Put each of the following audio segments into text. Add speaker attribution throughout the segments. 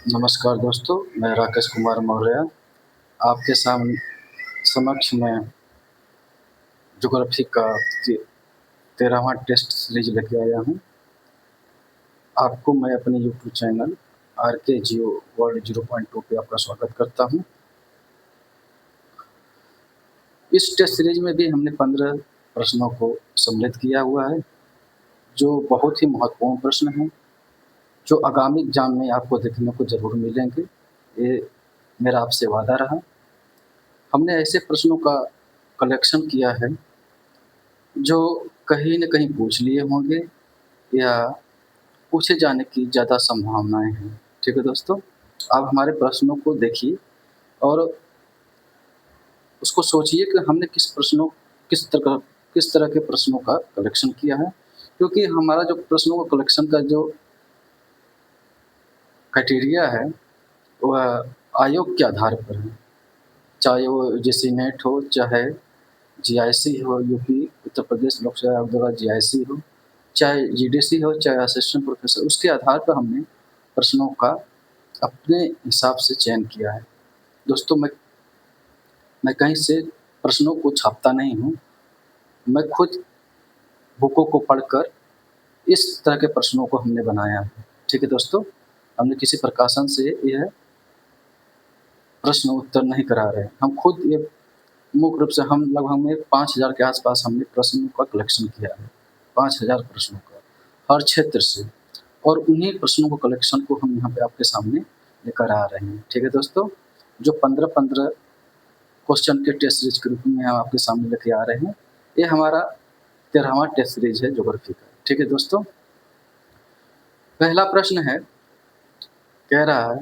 Speaker 1: नमस्कार दोस्तों, मैं राकेश कुमार मौर्य आपके समक्ष मैं ज्योग्राफी का 13वां टेस्ट सीरीज लेके आया हूँ। आपको मैं अपने यूट्यूब चैनल आर के जियो वर्ल्ड 0.2 पे आपका स्वागत करता हूँ। इस टेस्ट सीरीज में भी हमने 15 प्रश्नों को सम्मिलित किया हुआ है, जो बहुत ही महत्वपूर्ण प्रश्न हैं, जो आगामी एग्जाम में आपको देखने को ज़रूर मिलेंगे। ये मेरा आपसे वादा रहा। हमने ऐसे प्रश्नों का कलेक्शन किया है जो कहीं न कहीं पूछ लिए होंगे या पूछे जाने की ज़्यादा संभावनाएँ हैं। ठीक है दोस्तों? आप हमारे प्रश्नों को देखिए और उसको सोचिए कि हमने किस तरह किस तरह के प्रश्नों का कलेक्शन किया है। क्योंकि हमारा जो प्रश्नों का कलेक्शन का जो क्राइटेरिया है, वह आयोग के आधार पर है। चाहे वो जेईई नेट हो, चाहे जीआईसी हो, यूपी उत्तर प्रदेश लोक सेवा आयोग द्वारा जीआईसी हो, चाहे जीडीसी हो, चाहे असिस्टेंट प्रोफेसर, उसके आधार पर हमने प्रश्नों का अपने हिसाब से चयन किया है। दोस्तों, मैं कहीं से प्रश्नों को छापता नहीं हूँ। मैं खुद बुकों को पढ़कर इस तरह के प्रश्नों को हमने बनाया है। ठीक है दोस्तों? हमने किसी प्रकाशन से यह प्रश्न उत्तर नहीं करा रहे हैं। हम खुद ये मुख्य रूप से हम लगभग में 5000 के आस-पास हमने प्रश्नों का कलेक्शन किया है। 5000 प्रश्नों का, हर क्षेत्र से, और उन्हीं प्रश्नों को कलेक्शन को हम यहाँ पे आपके सामने लेकर आ रहे हैं। ठीक है दोस्तों? जो 15-15 क्वेश्चन के टेस्ट सीरीज के रूप में हम आपके सामने लेके आ रहे हैं। ये हमारा 13वां टेस्ट सीरीज है ज्योग्राफी का। ठीक है दोस्तों? पहला प्रश्न है, कह रहा है,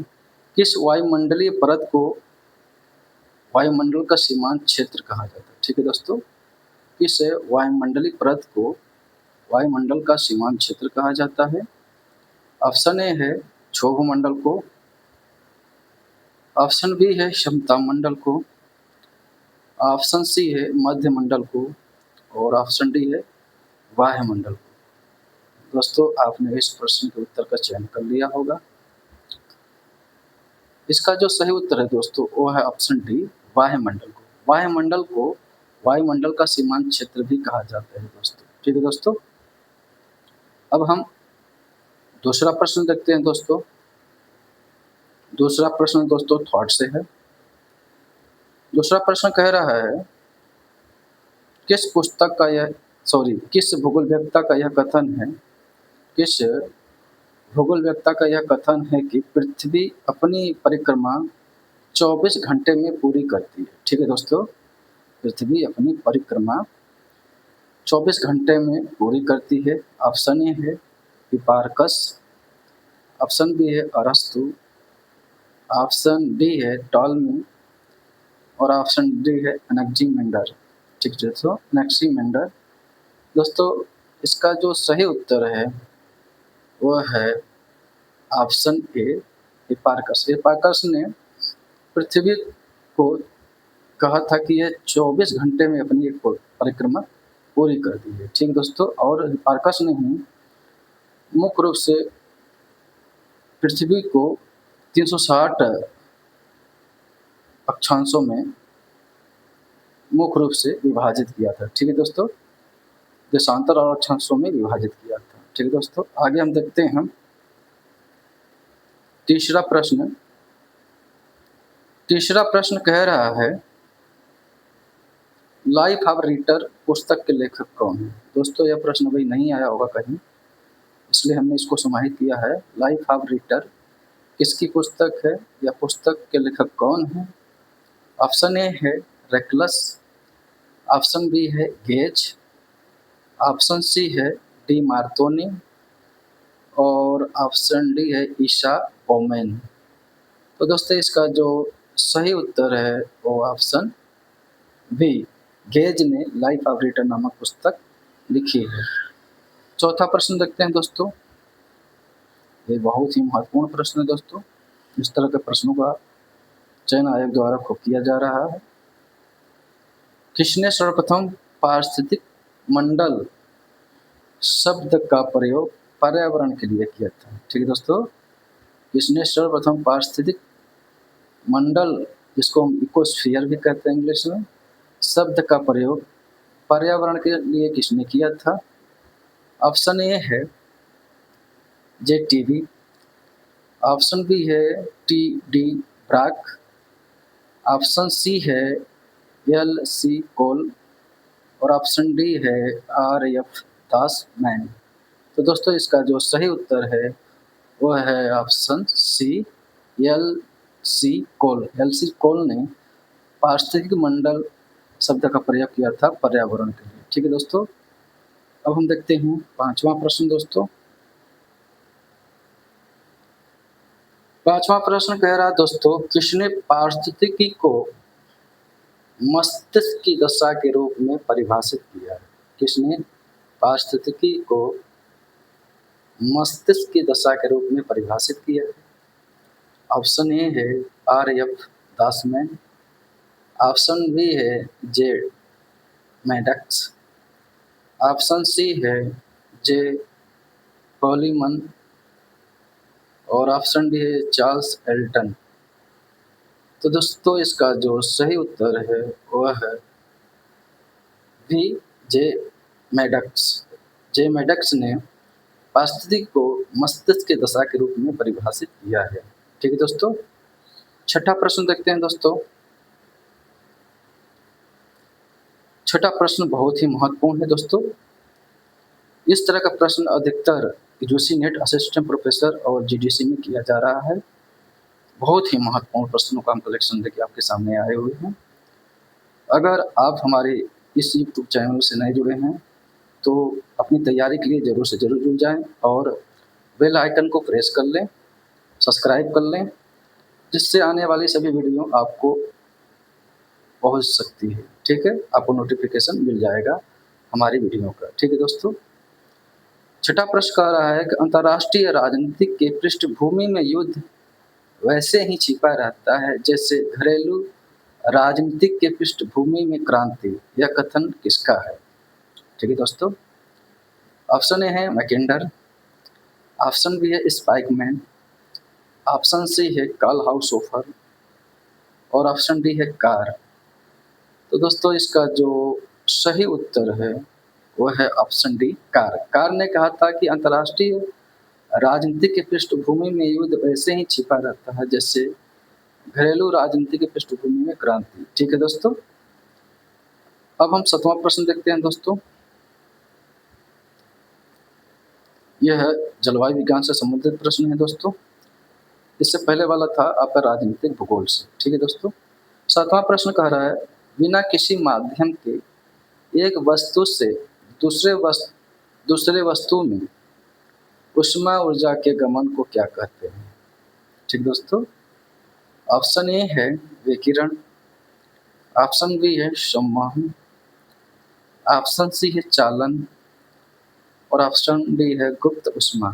Speaker 1: किस वायुमंडलीय परत को वायुमंडल का सीमांत क्षेत्र कहा जाता है? ठीक है दोस्तों? किस वायुमंडलीय परत को वायुमंडल का सीमांत क्षेत्र कहा जाता है? ऑप्शन ए है क्षोभ मंडल को, ऑप्शन बी है समता मंडल को, ऑप्शन सी है मध्य मंडल को, और ऑप्शन डी है बाह्य मंडल को। दोस्तों, आपने इस प्रश्न के उत्तर का चयन कर लिया होगा। इसका जो सही उत्तर है दोस्तों, वो है ऑप्शन डी, बाह्य मंडल को। बाह्य मंडल को वायुमंडल का सीमांत क्षेत्र भी कहा जाता है दोस्तों। ठीक है दोस्तों? अब हम दूसरा प्रश्न देखते हैं दोस्तों। दूसरा प्रश्न दोस्तों थॉट से है। दूसरा प्रश्न कह रहा है, किस भूगोलवेत्ता का यह कथन है, किस भूगोलवेत्ता का यह कथन है कि पृथ्वी अपनी परिक्रमा 24 घंटे में पूरी करती है? ठीक है दोस्तों? पृथ्वी अपनी परिक्रमा 24 घंटे में पूरी करती है। ऑप्शन ए है हिपार्कस, ऑप्शन बी है अरस्तु, ऑप्शन डी है टॉलमी, और ऑप्शन डी है एनेक्सीमेंडर। ठीक है दोस्तों? एनेक्सीमेंडर। दोस्तों, इसका जो सही उत्तर है वह है ऑप्शन ए, हिपार्कस। हिपार्कस ने पृथ्वी को कहा था कि यह 24 घंटे में अपनी एक परिक्रमा पूरी करती है। ठीक दोस्तों? और हिपार्कस ने ही मुख्य रूप से पृथ्वी को 360 अक्षांशों में मुख्य रूप से विभाजित किया था। ठीक है दोस्तों? देशांतर और अक्षांशों में विभाजित किया था। ठीक है दोस्तों? आगे हम देखते हैं तीसरा प्रश्न। तीसरा प्रश्न कह रहा है, लाइफ ऑफ रिटर पुस्तक के लेखक कौन है? दोस्तों, यह प्रश्न अभी नहीं आया होगा कहीं, इसलिए हमने इसको समाहित किया है। लाइफ ऑफ रिटर किसकी पुस्तक है या पुस्तक के लेखक कौन है? ऑप्शन ए है रेकलस, ऑप्शन बी है गेज, ऑप्शन सी है डी मार्तोनी, और ऑप्शन डी है ईशा ओमेन। तो दोस्तों, इसका जो सही उत्तर है वो ऑप्शन बी, गेज ने लाइफ ऑफ रिटर नामक पुस्तक लिखी है। चौथा प्रश्न देखते हैं दोस्तों। ये बहुत ही महत्वपूर्ण प्रश्न है दोस्तों। इस तरह के प्रश्नों का चयन आयोग द्वारा खूब किया जा रहा है। किसने सर्वप्रथम पारिस्थितिक मंडल शब्द का प्रयोग पर्यावरण के लिए किया था? ठीक है दोस्तों? किसने सर्वप्रथम पारिस्थितिक मंडल, जिसको हम इकोस्फीयर भी कहते हैं इंग्लिश में, शब्द का प्रयोग पर्यावरण के लिए किसने किया था? ऑप्शन ए है जेटीवी, ऑप्शन बी है टी.डी. ब्राक, ऑप्शन सी है एल.सी. कोल और ऑप्शन डी है आर.एफ. दास मैन। तो दोस्तों इसका जो सही उत्तर है वो है ऑप्शन सी, एल.सी. कोल। एल.सी. कोल ने पारिस्थितिक मंडल शब्द का प्रयोग किया था पर्यावरण के लिए। ठीक है दोस्तों, अब हम देखते हैं 5वां प्रश्न दोस्तों। 5वां प्रश्न कह रहा है दोस्तों, किसने पारिस्थितिकी को मस्तिष्क की दशा के रूप में परिभाषित किया है? किसने पारिस्थितिकी को मस्तिष्क की दशा के रूप में परिभाषित किया है? ऑप्शन ए है आर.एफ. दासमैन, ऑप्शन बी है जे मैडक्स, ऑप्शन सी है जे कॉलीमन और ऑप्शन डी है चार्ल्स एल्टन। तो दोस्तों इसका जो सही उत्तर है वह है बी, जे मैडक्स। जे मैडक्स ने पारिस्थितिकी को मस्तिष्क की दशा के रूप में परिभाषित किया है। ठीक है दोस्तों, छठा प्रश्न देखते हैं दोस्तों। छठा प्रश्न बहुत ही महत्वपूर्ण है दोस्तों। इस तरह का प्रश्न अधिकतर यूजी नेट असिस्टेंट प्रोफेसर और जीडीसी में किया जा रहा है। बहुत ही महत्वपूर्ण प्रश्नों का हम कलेक्शन लेके आपके सामने आए हुए हैं। अगर आप हमारे इस यूट्यूब चैनल से नहीं जुड़े हैं तो अपनी तैयारी के लिए ज़रूर से ज़रूर जुड़ जाएं और बेल आइकन को प्रेस कर लें, सब्सक्राइब कर लें, जिससे आने वाली सभी वीडियो आपको पहुंच सकती है। ठीक है, आपको नोटिफिकेशन मिल जाएगा हमारी वीडियो का। ठीक है दोस्तों, छठा प्रश्न कह रहा है कि अंतर्राष्ट्रीय राजनीति के पृष्ठभूमि में युद्ध वैसे ही छिपा रहता है जैसे घरेलू राजनीति के पृष्ठभूमि में क्रांति। यह कथन किसका है? ठीक है दोस्तों, ऑप्शन ए है मैकेंडर, ऑप्शन बी है स्पाइकमैन, ऑप्शन सी है कार्ल हाउसहोफर और ऑप्शन डी है कार। तो दोस्तों इसका जो सही उत्तर है वह है ऑप्शन डी, कार। कार ने कहा था कि अंतर्राष्ट्रीय राजनीति की पृष्ठभूमि में युद्ध वैसे ही छिपा रहता है जैसे घरेलू राजनीति की पृष्ठभूमि में क्रांति। ठीक है दोस्तों, अब हम 7वां प्रश्न देखते हैं दोस्तों। यह है जलवायु विज्ञान से संबंधित प्रश्न है दोस्तों। इससे पहले वाला था आपका राजनीतिक भूगोल से। ठीक है दोस्तों, 7वां प्रश्न कह रहा है, बिना किसी माध्यम के एक वस्तु से दूसरे वस्तु में ऊष्मा ऊर्जा के गमन को क्या कहते हैं? ठीक दोस्तों, ऑप्शन ए है विकिरण, ऑप्शन बी है संवहन, ऑप्शन सी है चालन और ऑप्शन डी है गुप्त ऊष्मा।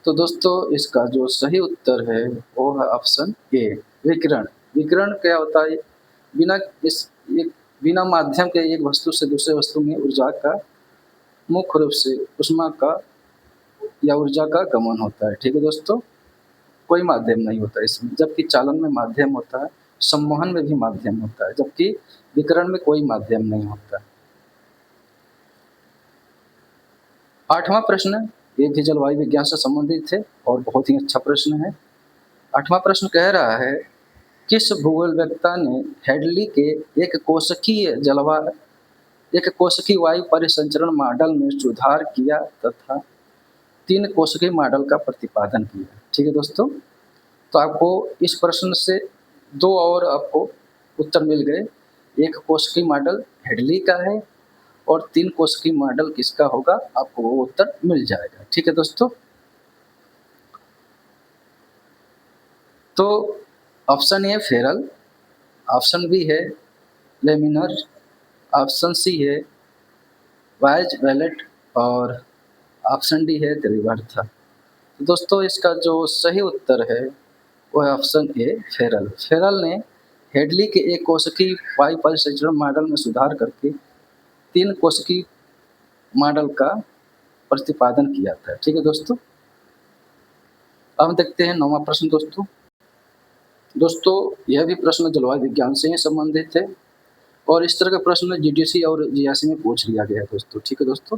Speaker 1: तो दोस्तों इसका जो सही उत्तर है वो है ऑप्शन ए, विकिरण। विकिरण क्या होता है? बिना इस एक बिना माध्यम के एक वस्तु से दूसरे वस्तु में ऊर्जा का मुख्य रूप से ऊष्मा का या ऊर्जा का गमन होता है। ठीक है दोस्तों, कोई माध्यम नहीं होता इसमें, जबकि चालन में माध्यम होता है, संवहन में भी माध्यम होता है, जबकि विकिरण में कोई माध्यम नहीं होता। 8वां प्रश्न ये भी जलवायु विज्ञान से संबंधित है और बहुत ही अच्छा प्रश्न है। 8वां प्रश्न कह रहा है, किस भूगोलवेत्ता ने हेडली के एक कोशिकीय वायु परिसंचरण मॉडल में सुधार किया तथा 3 कोशिकीय मॉडल का प्रतिपादन किया? ठीक है दोस्तों, तो आपको इस प्रश्न से 2 और आपको उत्तर मिल गए। एक कोशिकीय मॉडल हेडली का है और 3 कोशिकीय मॉडल किसका होगा, आपको वो उत्तर मिल जाएगा। ठीक है दोस्तों, तो option A feral, option B है लेमिनर, ऑप्शन सी है वाइज-वेलेट और ऑप्शन डी है त्रिवर्थ। तो दोस्तों इसका जो सही उत्तर है वो है ऑप्शन ए फेरल। फेरल ने हेडली के एक कोशिकीय वायु परिसंचरण मॉडल में सुधार करके 3 कोशिकीय मॉडल का प्रतिपादन किया था। ठीक है दोस्तों, अब देखते हैं 9वां प्रश्न दोस्तों। दोस्तों, यह भी प्रश्न जलवायु विज्ञान से ही संबंधित है और इस तरह का प्रश्न जीडीसी और जीआईएस में पूछ लिया गया है दोस्तों, ठीक है दोस्तों?